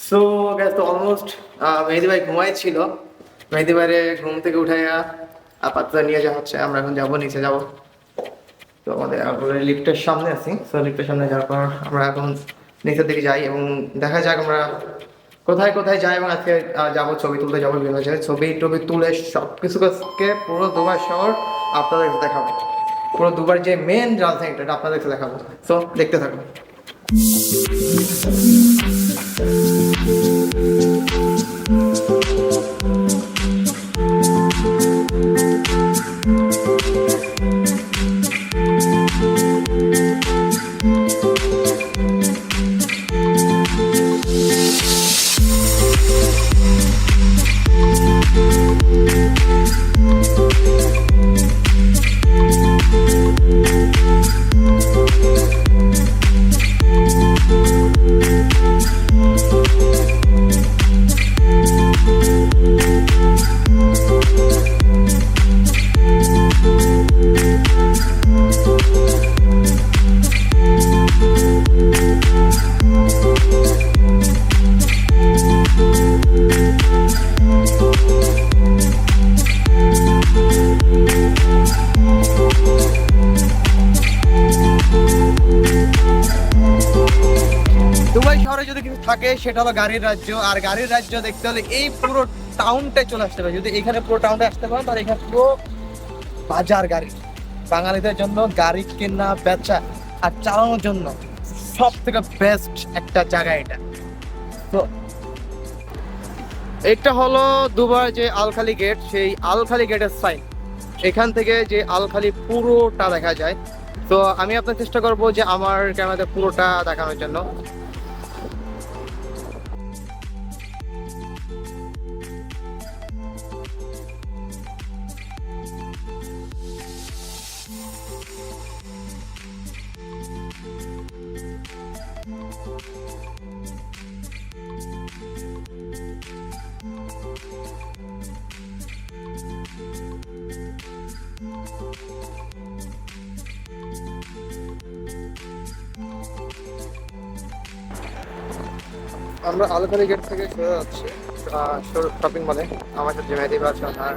So gas তো almost মেহেদি ভাই ঘুমাইছিল। মেহেদি ভাইরে ঘুম থেকে উঠাইয়া আপাতত নিয়ে যাওয়া হচ্ছে। আমরা এখন যাবো, নিচে যাব। তো আমাদের লিফটের সামনে আছি। সো লিফটের সামনে যাওয়ার পর আমরা এখন নিচের দিকে যাই এবং দেখা যাক আমরা কোথায় কোথায় যাই। এবং আজকে যাবো, ছবি তুলতে যাবো বিভিন্ন জায়গায়। ছবি টবি তুলে সব কিছুকে পুরো দুবাই শহর আপনাদের দেখাবো। পুরো দুবার যে মেন রাজধানী এটা আপনাদেরকে দেখাবো। সো দেখতে থাকুন। দুবাই শহরে যদি কিছু থাকে সেটা হলো গাড়ির রাজ্য। আর গাড়ির রাজ্য দেখতে হলে এই পুরো টাউনটাই চলে আসতে হবে। যদি এখানে পুরো টাউনটা আসতে পারেন তাহলে এখানে পুরো বাজার গাড়ি। বাঙালিদের জন্য গাড়ি কেনা বেচা আর চালানোর জন্য সব থেকে বেস্ট একটা জায়গা এটা। তো এটা হলো দুবাই যে আলখালি গেট, সেই আলখালি গেটের সাইন। এখান থেকে যে আলখালি পুরোটা দেখা যায়। তো আমি আপনার চেষ্টা করবো যে আমার ক্যামেরাতে পুরোটা দেখানোর জন্য। আমরা আলখালি গেট থেকে সরে যাচ্ছি শপিং মলে। আমার সাথে মেহেদি আছে আর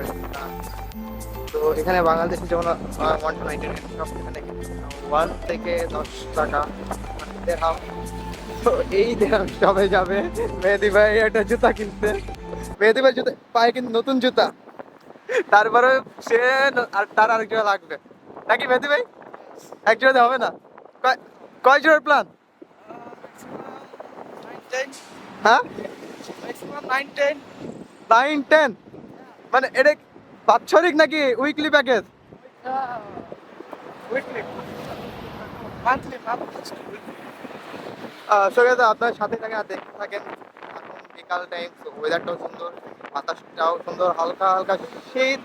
তো এখানে বাংলাদেশে যেমন 1 to 9 সব এখানে 1 থেকে 10 টাকা দেড়হাম। তো এই দেড়হাম সবে যাবে মেহেদি ভাই একটা জুতা কিনতে। মেহেদি ভাই জুতা পায়ে কিন্তু নতুন জুতা, তারপরে সে আর তার আরেক জোড়া লাগবে নাকি মেহেদি ভাই? এক জোড়াতে হবে না? কয় জোড়ার প্ল্যান? হ্যাঁ, 9-10 মানে এটা বাৎসরিক নাকি উইকলি প্যাকেজ? আপনার সাথে দেখতে থাকেন। এখন বিকাল টাইম, ওয়েদারটাও সুন্দর, বাতাসটাও সুন্দর, হালকা হালকা শীত।